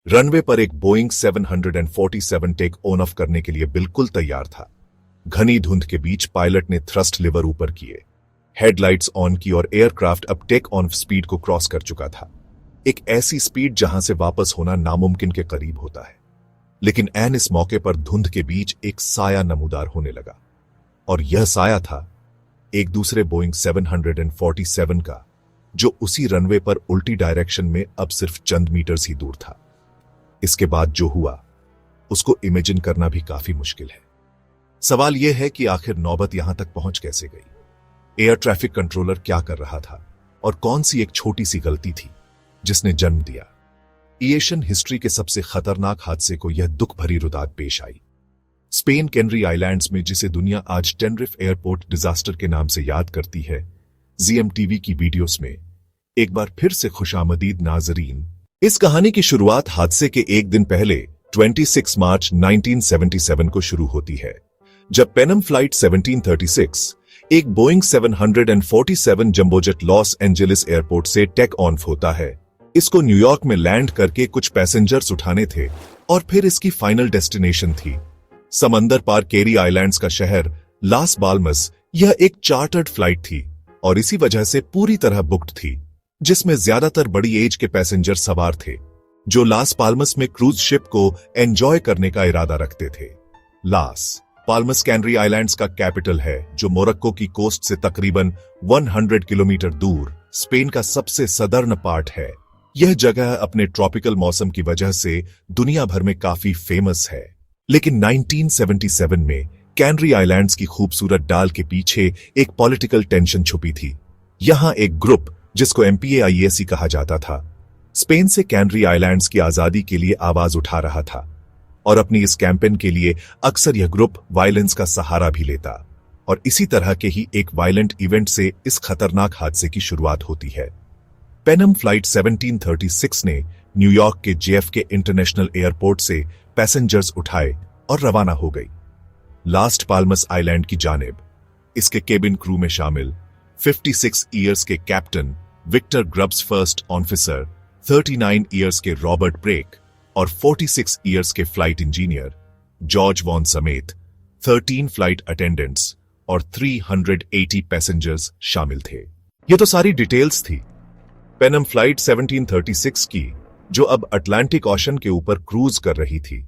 Runway पर एक Boeing 747 take on off करने के लिए बिल्कुल तैयार था। घनी धुंध के बीच पायलट ने थ्रस्ट लिवर ऊपर किए, हेडलाइट्स ऑन की और एयरक्राफ्ट अब टेक ऑन स्पीड को क्रॉस कर चुका था। एक ऐसी स्पीड जहां से वापस होना नामुमकिन के करीब होता है। लेकिन ऐन इस मौके पर धुंध के बीच एक साया नमूदार होने लगा, और यह साया था एक दूसरे बोइंग 747 का, जो उसी रनवे पर उल्टी डायरेक्शन में अब सिर्फ चंद मीटर्स ही दूर था। इसके बाद जो हुआ उसको इमेजिन करना भी काफी मुश्किल है। सवाल यह है कि आखिर नौबत यहां तक पहुंच कैसे गई? एयर ट्रैफिक कंट्रोलर क्या कर रहा था और कौन सी एक छोटी सी गलती थी जिसने जन्म दिया एविएशन हिस्ट्री के सबसे खतरनाक हादसे को? यह दुख भरी रुदात पेश आई स्पेन कैनरी आइलैंड्स में, जिसे दुनिया आज टेनरिफ एयरपोर्ट डिजास्टर के नाम से याद करती है। जीएमटीवी की वीडियोस में एक बार फिर से खुशामदीद नाजरीन। इस कहानी की शुरुआत हादसे के एक दिन पहले 26 मार्च 1977 को शुरू होती है, जब पेनम फ्लाइट 1736 एक Boeing 747 jumbo jet Los Angeles airport से टेक ऑफ होता है। इसको न्यूयॉर्क में लैंड करके कुछ पैसेंजर्स उठाने थे और फिर इसकी फाइनल डेस्टिनेशन थी समंदर पार कैरी आइलैंड्स का शहर लास पाल्मस। यह एक चार्टर्ड फ्लाइट थी और इसी वजह से पूरी तरह बुक्ड थी, जिसमें ज्यादातर बड़ी एज के पैसेंजर सवार थे जो लास पाल्मस में क्रूज शिप को एंजॉय करने का इरादा रखते थे। लास पाल्मस कैनरी आइलैंड्स का कैपिटल है, जो मोरक्को की कोस्ट से तकरीबन 100 किलोमीटर दूर स्पेन का सबसे सदर्न पार्ट है। यह जगह अपने ट्रॉपिकल मौसम की वजह से दुनिया भर में काफी फेमस है। लेकिन 1977 में कैनरी आइलैंड्स की खूबसूरत डाल के पीछे एक पॉलिटिकल टेंशन छुपी थी। यहां एक ग्रुप, जिसको MPAIAC कहा जाता था, स्पेन से कैनरी आइलैंड्स की आजादी के लिए आवाज उठा रहा था, और अपनी इस कैंपेन के लिए अक्सर यह ग्रुप वायलेंस का सहारा भी लेता। और इसी तरह के ही एक वायलेंट इवेंट से इस खतरनाक हादसे की शुरुआत होती है। पेनम फ्लाइट 1736 ने न्यूयॉर्क के JFK इंटरनेशनल एयरपोर्ट से पैसेंजर्स उठाए और रवाना हो गई लास्ट पाल्मस आइलैंड की जानिब। इसके केबिन क्रू में शामिल 56 ईयर्स के captain Victor Grubbs, first officer 39 years के रॉबर्ट ब्रेक और 46 ईयर्स के फ्लाइट इंजीनियर जॉर्ज वॉन समेत 13 फ्लाइट अटेंडेंट्स और 380 पैसेंजर्स शामिल थे। ये तो सारी डिटेल्स थी पेनम फ्लाइट 1736 की, जो अब अटलांटिक ओशन के ऊपर क्रूज कर रही थी।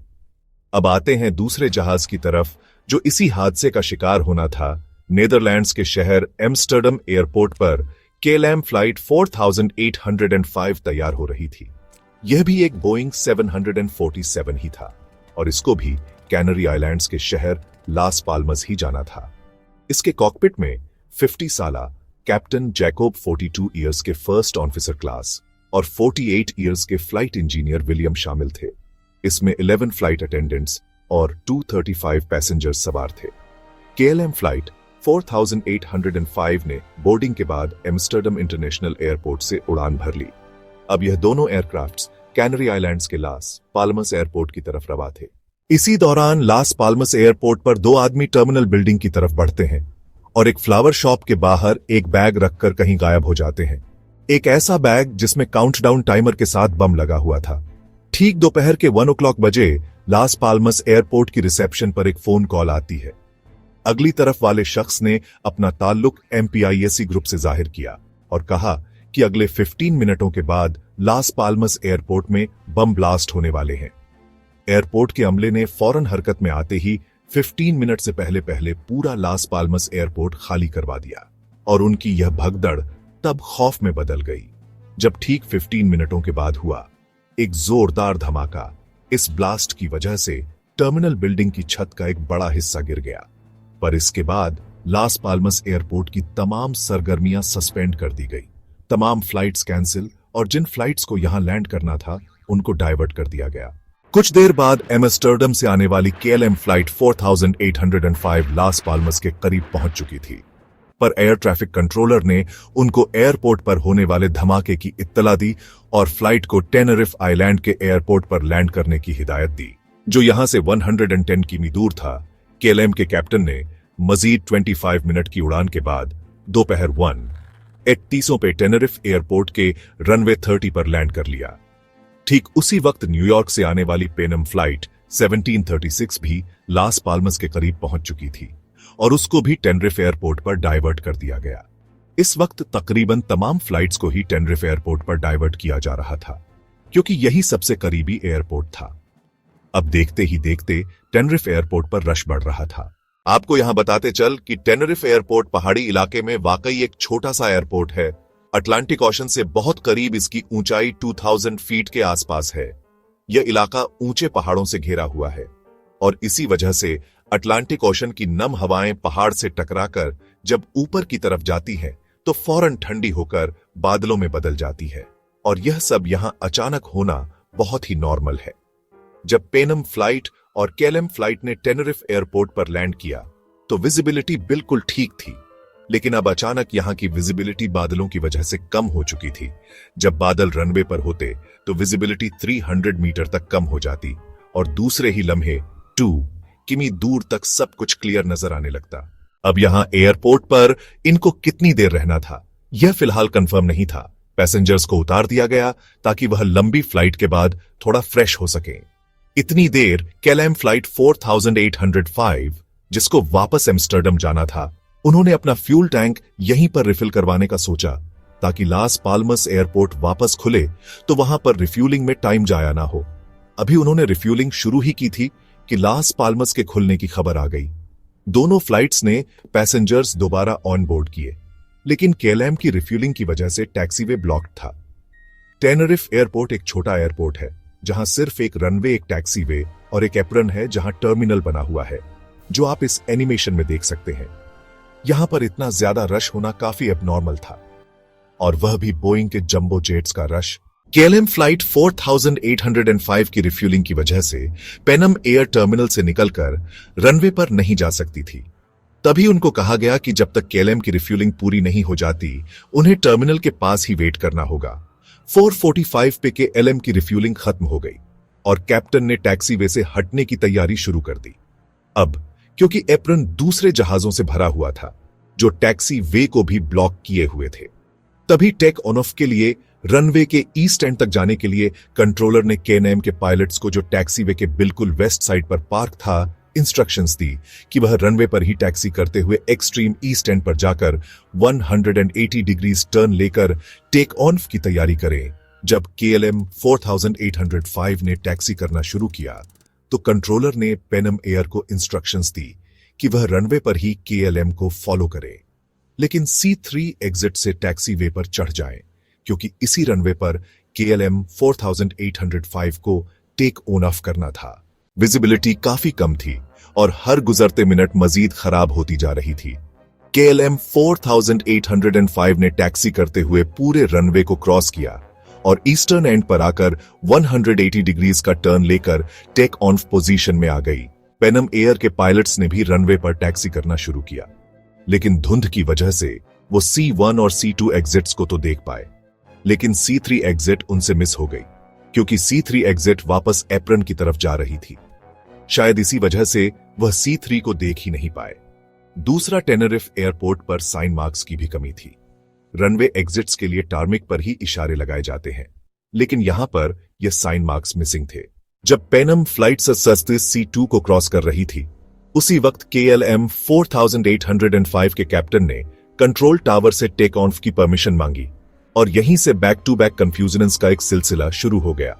अब आते हैं दूसरे जहाज की तरफ, जो इसी हादसे का शिकार होना था। नीदरलैंड्स के शहर एम्स्टर्डम एयरपोर्ट पर KLM फ्लाइट 4805 तैयार हो रही थी। यह भी एक बोइंग 747 ही था, और इसको भी कैनरी आइलैंड्स के शहर लास पाल्मस ही जाना था। इसके कॉकपिट में 50 साला कैप्टन जैकोब 42 ईयर्स के फर्स्ट ऑफिसर क्लास और 48 ईयर्स के फ्लाइट इंजीनियर विलियम शामिल थे। इसमें 11 फ्लाइट अटेंडेंट्स और 235 पैसेंजर्स सवार थे। KLM फ्लाइट 4805 ने बोर्डिंग के बाद एम्स्टर्डम इंटरनेशनल एयरपोर्ट से उड़ान भर ली। अब यह दोनों एयरक्राफ्ट्स कैनरी आइलैंड्स के लास पाल्मस एयरपोर्ट की तरफ रवा थे। इसी दौरान लास पाल्मस एयरपोर्ट पर दो आदमी टर्मिनल बिल्डिंग की तरफ बढ़ते हैं और एक फ्लावर शॉप के बाहर एक बैग रखकर कहीं गायब हो जाते हैं। एक ऐसा बैग जिसमें काउंटडाउन टाइमर के साथ बम लगा हुआ था। ठीक दोपहर के 1 o'clock बजे लास पाल्मस एयरपोर्ट की रिसेप्शन पर एक फोन कॉल आती है। अगली तरफ वाले शख्स ने अपना ताल्लुक MPAIAC ग्रुप से जाहिर किया और कहा कि अगले 15 मिनटों के बाद लास पाल्मस एयरपोर्ट में बम ब्लास्ट होने वाले हैं। एयरपोर्ट के अमले ने फौरन हरकत में आते ही 15 मिनट से पहले पहले पूरा लास पाल्मस एयरपोर्ट खाली करवा दिया, और उनकी यह भगदड़ तब खौफ में बदल गई जब ठीक 15 मिनटों के बाद हुआ एक जोरदार धमाका। इस ब्लास्ट की वजह से टर्मिनल बिल्डिंग की छत का एक बड़ा हिस्सा गिर गया, पर इसके बाद लास पाल्मस एयरपोर्ट की तमाम सरगर्मियां सस्पेंड कर दी गई। तमाम फ्लाइट्स कैंसिल और जिन फ्लाइट्स को यहां लैंड करना था उनको डाइवर्ट कर दिया गया। कुछ देर बाद एम्स्टर्डम से आने वाली KLM फ्लाइट 4805 लास पाल्मस के करीब पहुंच चुकी थी, पर एयर ट्रैफिक कंट्रोलर ने उनको एयरपोर्ट पर होने वाले धमाके की इत्तला दी और फ्लाइट को टेनरिफ आइलैंड के एयरपोर्ट पर लैंड करने की हिदायत दी, जो यहां से 110 किमी दूर था। KLM के कैप्टन ने मजीद 25 मिनट की उड़ान के बाद दोपहर 1:31 पे टेनरिफ एयरपोर्ट के रनवे 30 पर लैंड कर लिया। ठीक उसी वक्त न्यूयॉर्क से आने वाली पेनम फ्लाइट 1736 भी लास पाल्मस के करीब पहुंच चुकी थी और उसको भी टेनरिफ एयरपोर्ट पर डाइवर्ट कर दिया गया। इस वक्त तकरीबन तमाम फ्लाइट्स को ही टेनरिफ एयरपोर्ट पर डाइवर्ट किया जा रहा था क्योंकि यही सबसे करीबी एयरपोर्ट था। अब देखते ही देखते टेनरिफ एयरपोर्ट पर रश बढ़ रहा था। आपको यहां बताते चल कि टेनरिफ एयरपोर्ट पहाड़ी इलाके में वाकई एक छोटा सा एयरपोर्ट है। अटलांटिक ओशन से बहुत करीब इसकी ऊंचाई 2000 फीट के आसपास है। यह इलाका ऊंचे पहाड़ों से घिरा हुआ है और इसी वजह से अटलांटिक ओशन की नम हवाएं पहाड़ से टकराकर जब ऊपर की तरफ जाती हैं तो फौरन ठंडी होकर बादलों में बदल जाती है और यह सब यहां अचानक होना बहुत ही नॉर्मल है। जब पेनम फ्लाइट और केएलएम फ्लाइट ने टेनरिफ एयरपोर्ट पर लैंड किया तो विजिबिलिटी बिल्कुल ठीक थी, लेकिन अब अचानक यहां की विजिबिलिटी बादलों की वजह से कम हो चुकी थी। जब बादल रनवे पर होते तो विजिबिलिटी 300 मीटर तक कम हो जाती और दूसरे ही लम्हे 2 किमी दूर तक सब कुछ क्लियर नजर आने लगता। अब यहां एयरपोर्ट पर इनको कितनी देर रहना था यह फिलहाल कंफर्म नहीं था। पैसेंजर्स को उतार दिया गया ताकि वह लंबी फ्लाइट के बाद थोड़ा फ्रेश हो सके। इतनी देर केएलएम फ्लाइट 4805 जिसको वापस एम्स्टर्डम जाना था, उन्होंने अपना फ्यूल टैंक यहीं पर रिफिल करवाने का सोचा ताकि लास पाल्मस एयरपोर्ट वापस खुले तो वहां पर रिफ्यूलिंग में टाइम जाया ना हो। अभी उन्होंने रिफ्यूलिंग शुरू ही की थी कि लास पाल्मस के खुलने की खबर आ गई। दोनों फ्लाइट्स ने पैसेंजर्स दोबारा ऑन बोर्ड किए, लेकिन केएलएम की रिफ्यूलिंग की वजह से टैक्सीवे ब्लॉक्ड था। टेनरिफ एयरपोर्ट एक छोटा एयरपोर्ट है जहां सिर्फ एक रनवे, एक टैक्सीवे और एक एप्रन है जहां टर्मिनल बना हुआ है, जो आप इस एनिमेशन में देख सकते हैं। यहां पर इतना ज्यादा रश होना काफी एबनॉर्मल था और वह भी बोइंग के जंबो जेट्स का रश। केएलएम फ्लाइट 4805 की रिफ्यूलिंग की वजह से पेनम एयर टर्मिनल से निकलकर रनवे पर नहीं जा सकती थी। तभी उनको कहा गया कि जब तक केएलएम की रिफ्यूलिंग पूरी नहीं हो जाती उन्हें टर्मिनल के पास ही वेट करना होगा। 4:45 पे केएलएम की रिफ्यूलिंग खत्म हो गई और कैप्टन ने टैक्सीवे से हटने की तैयारी शुरू कर दी। अब क्योंकि एप्रन दूसरे जहाजों से भरा हुआ था जो टैक्सी वे को भी ब्लॉक किए हुए थे, तभी टेक ऑन ऑफ के लिए रनवे के ईस्ट एंड तक जाने के लिए कंट्रोलर ने केएलएम के पायलट्स को जो टैक्सीवे के बिल्कुल वेस्ट साइड पर पार्क था इंस्ट्रक्शंस दी कि वह रनवे पर ही टैक्सी करते हुए एक्सट्रीम ईस्ट एंड पर जाकर 180 डिग्रीज टर्न लेकर टेक ऑन की तैयारी करें। जब केएलएम 4805 ने टैक्सी करना शुरू किया तो कंट्रोलर ने पेनम एयर को इंस्ट्रक्शंस दी कि वह रनवे पर ही केएलएम को फॉलो करे, लेकिन C3 एग्जिट से टैक्सी वे पर चढ़ जाएं, क्योंकि इसी रनवे पर केएलएम 4805 को टेक ऑन ऑफ करना था। विजिबिलिटी काफी कम थी और हर गुजरते मिनट मजीद खराब होती जा रही थी। केएलएम 4805 ने टैक्सी करते हुए पूरे रनवे को क्रॉस किया और ईस्टर्न एंड पर आकर 180 डिग्रीज का टर्न लेकर टेक ऑन पोजीशन में आ गई। पेनम एयर के पायलट्स ने भी रनवे पर टैक्सी करना शुरू किया, लेकिन धुंध की वजह से वो C1 और C2 एग्जिट्स को तो देख पाए, लेकिन C3 एग्जिट उनसे मिस हो गई क्योंकि C3 एग्जिट वापस एप्रन की तरफ जा रही थी। शायद इसी वजह से वह C3 को देख ही नहीं पाए। दूसरा, टेनरिफ एयरपोर्ट पर साइन मार्क्स की भी कमी थी। रनवे एग्जिट्स के लिए टार्मिक पर ही इशारे लगाए जाते हैं, लेकिन यहां पर यह साइन मार्क्स मिसिंग थे। जब पेनम फ्लाइट सस्ते C2 को क्रॉस कर रही थी, उसी वक्त केएलएम 4805 के कैप्टन ने कंट्रोल टावर से टेक ऑफ की परमिशन मांगी और यहीं से बैक टू बैक कंफ्यूजन्स का एक सिलसिला शुरू हो गया।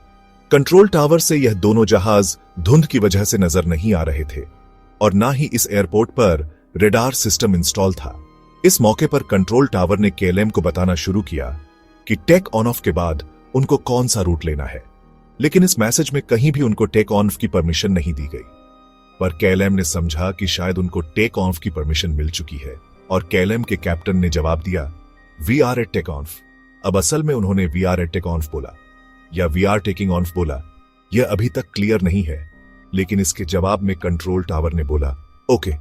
कंट्रोल टावर से यह दोनों जहाज धुंध की वजह से नजर नहीं आ रहे थे और ना ही इस एयरपोर्ट पर रेडार सिस्टम इंस्टॉल था। इस मौके पर कंट्रोल टावर ने केएलएम को बताना शुरू किया कि टेक ऑन ऑफ के बाद उनको कौन सा रूट लेना है, लेकिन इस मैसेज में कहीं भी उनको टेक ऑन की परमिशन नहीं दी गई। पर केएलएम ने समझा कि शायद उनको टेक ऑफ की परमिशन मिल चुकी है और केएलएम के कैप्टन ने जवाब दिया, we are at take off. अब असल में उन्होंने we are at take off बोला या वी आर टेकिंग ऑफ बोला, यह अभी तक क्लियर नहीं है, लेकिन इसके जवाब में कंट्रोल टावर ने बोला ओके।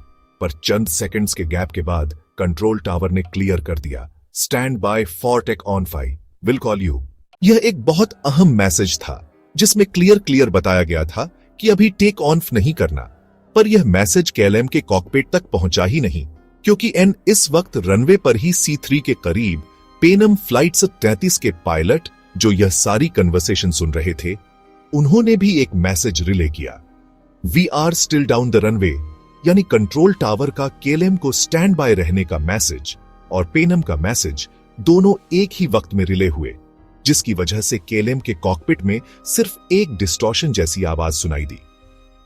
पर चंद सेकंड्स के गैप के बाद कंट्रोल टावर ने क्लियर कर दिया, stand by for take on 5, will call you. यह एक बहुत अहम मैसेज था जिसमें क्लियर बताया गया था कि अभी टेक ऑफ नहीं करना। पर यह मैसेज केएलएम के कॉकपिट तक पहुंचा ही नहीं, क्योंकि एन इस वक्त रनवे पर ही C3 के करीब पेनम फ्लाइट 33 के पायलट जो यह सारी कन्वर्सेशन सुन रहे थे उन्होंने भी एक मैसेज रिले किया, we are still down the runway, यानी कंट्रोल टावर का केएलएम को स्टैंड बाय रहने का मैसेज और पेनम का मैसेज दोनों एक ही वक्त में रिले हुए, जिसकी वजह से केएलएम के कॉकपिट में सिर्फ एक डिस्टॉर्शन जैसी आवाज सुनाई दी।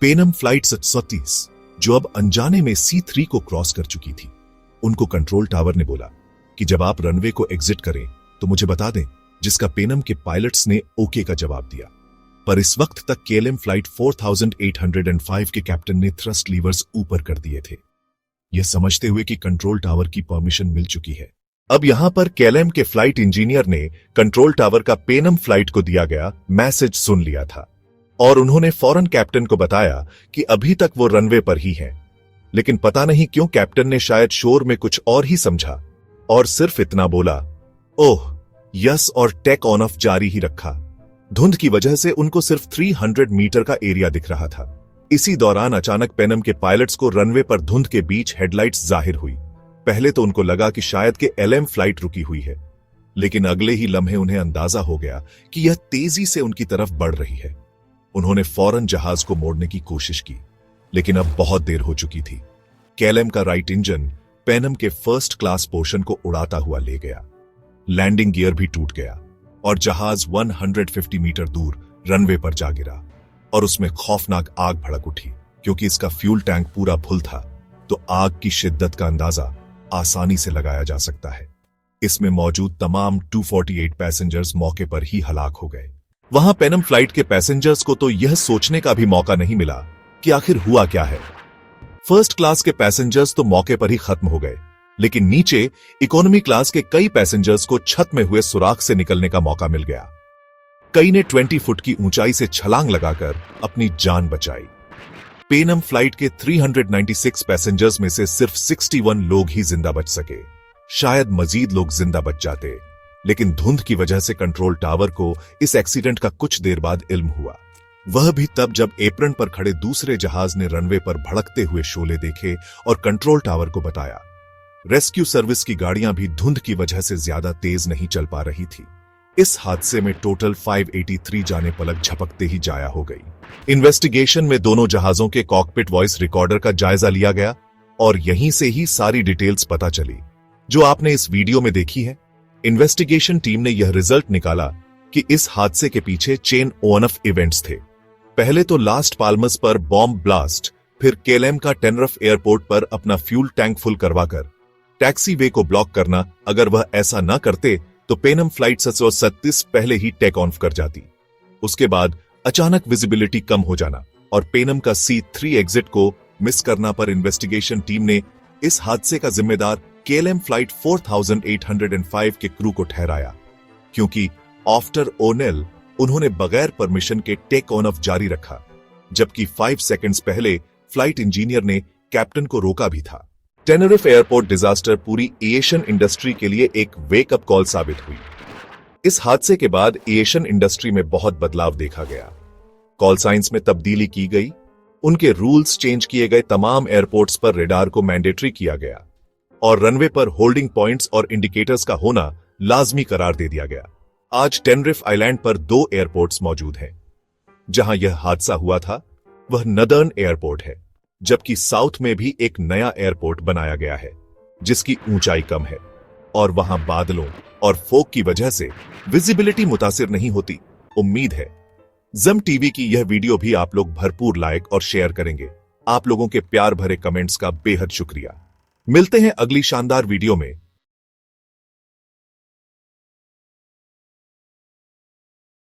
पेनम फ्लाइट 37 जो अब अनजाने में C3 को क्रॉस कर चुकी थी, उनको कंट्रोल टावर ने बोला कि जब आप रनवे को एग्जिट करें तो मुझे बता दें, जिसका पेनम के पायलट्स ने ओके का जवाब दिया। पर इस वक्त तक केएलएम फ्लाइट 4805 के कैप्टन ने थ्रस्ट लीवर्स ऊपर कर दिए थे, यह समझते हुए कि कंट्रोल टावर की परमिशन मिल चुकी है। अब यहां पर केएलएम के फ्लाइट इंजीनियर ने कंट्रोल टावर का पेनम फ्लाइट को दिया गया मैसेज सुन लिया था और उन्होंने फौरन कैप्टन को बताया कि अभी तक वो रनवे पर ही हैं। लेकिन पता नहीं क्यों कैप्टन ने शायद शोर में कुछ और ही समझा और सिर्फ इतना बोला, ओह यस, और टेक ऑन ऑफ जारी ही रखा। धुंध की वजह से उनको सिर्फ 300 मीटर का एरिया दिख रहा था। इसी दौरान अचानक पेनम के पायलट्स को रनवे पर धुंध के बीच हेडलाइट्स जाहिर हुई। पहले तो उनको लगा कि शायद के एलएम फ्लाइट रुकी हुई है, लेकिन अगले ही लम्हे उन्हें अंदाजा हो गया कि यह तेजी से उनकी तरफ बढ़ रही है। उन्होंने फौरन जहाज को मोड़ने की कोशिश की, लेकिन अब बहुत देर हो चुकी थी। केएलएम का राइट इंजन पेनम के फर्स्ट क्लास पोर्शन को उड़ाता हुआ ले गया। लैंडिंग गियर भी टूट गया और जहाज 150 मीटर दूर रनवे पर जा गिरा और उसमें खौफनाक आग भड़क उठी। क्योंकि इसका फ्यूल टैंक पूरा फुल था, तो आग की शिद्दत का अंदाजा आसानी से लगाया जा सकता है। इसमें मौजूद तमाम 248 पैसेंजर्स मौके पर ही हलाक हो गए। वहां पेनम फ्लाइट के पैसेंजर्स को तो यह सोचने का भी मौका नहीं मिला कि आखिर हुआ क्या है। फर्स्ट क्लास के पैसेंजर्स तो मौके पर ही खत्म हो गए, लेकिन नीचे इकोनॉमी क्लास के कई पैसेंजर्स को छत में हुए सुराख से निकलने का मौका मिल गया। कई ने 20 फुट की ऊंचाई से छलांग लगाकर अपनी जान बचाई। पेनम फ्लाइट के 396 पैसेंजर्स में से सिर्फ 61 लोग ही जिंदा बच सके। शायद मजीद लोग जिंदा बच जाते, लेकिन धुंध की वजह से कंट्रोल टावर को इस एक्सीडेंट का कुछ देर बाद इल्म हुआ। वह भी तब जब एप्रन पर खड़े दूसरे जहाज ने रनवे पर भड़कते हुए शोले देखे और कंट्रोल टावर को बताया। रेस्क्यू सर्विस की गाड़ियां भी धुंध की वजह से ज्यादा तेज नहीं चल पा रही थी। इस हादसे में टोटल 583 जाने पलक झपकते ही जाया हो गई। इन्वेस्टिगेशन में दोनों जहाजों के कॉकपिट वॉइस रिकॉर्डर का जायजा लिया गया और यहीं से ही सारी डिटेल्स पता चली जो आपने इस वीडियो में देखी है। इन्वेस्टिगेशन टीम ने यह रिजल्ट निकाला कि इस हादसे के पीछे चेन ऑफ इवेंट्स थे। पहले तो लास्ट पाल्मस पर बॉम्ब ब्लास्ट, फिर केएलएम का टेनरिफ एयरपोर्ट पर अपना फ्यूल टैंक फुल करवाकर टैक्सी वे को ब्लॉक करना। अगर वह ऐसा न करते तो पेनम फ्लाइट 737 पहले ही टेक ऑफ कर जाती। उसके बाद अचानक विजिबिलिटी कम हो जाना और पेनम का C3 एग्जिट को मिस करना पर इन्वेस्टिगेशन टीम ने इस हादसे का जिम्मेदार केएलएम फ्लाइट 4805 के क्रू को ठहराया, क्योंकि आफ्टर ओनेल उन्होंने बगैर परमिशन के टेक ऑफ जारी रखा, जबकि 5 सेकंड्स पहले फ्लाइट इंजीनियर ने कैप्टन को रोका भी था। टेनरिफ एयरपोर्ट डिजास्टर पूरी एविएशन इंडस्ट्री के लिए एक वेकअप कॉल साबित हुई। इस हादसे के बाद एविएशन इंडस्ट्री में बहुत बदलाव देखा गया। कॉल साइंस में तब्दीली की गई, उनके रूल्स चेंज किए गए, तमाम एयरपोर्ट्स पर रेडार को मैंडेटरी किया गया और रनवे पर होल्डिंग पॉइंट्स और इंडिकेटर्स का होना लाजमी करार दे दिया गया। आज टेनरिफ आइलैंड पर 2 एयरपोर्ट्स मौजूद हैं। जहां यह हादसा हुआ था वह नदर्न एयरपोर्ट है, जबकि साउथ में भी एक नया एयरपोर्ट बनाया गया है जिसकी ऊंचाई कम है और वहां बादलों और फोग की वजह से विजिबिलिटी मुतासिर नहीं होती। उम्मीद है जम टीवी की यह वीडियो भी आप लोग भरपूर लाइक और शेयर करेंगे। आप लोगों के प्यार भरे कमेंट्स का बेहद शुक्रिया। मिलते हैं अगली शानदार वीडियो में।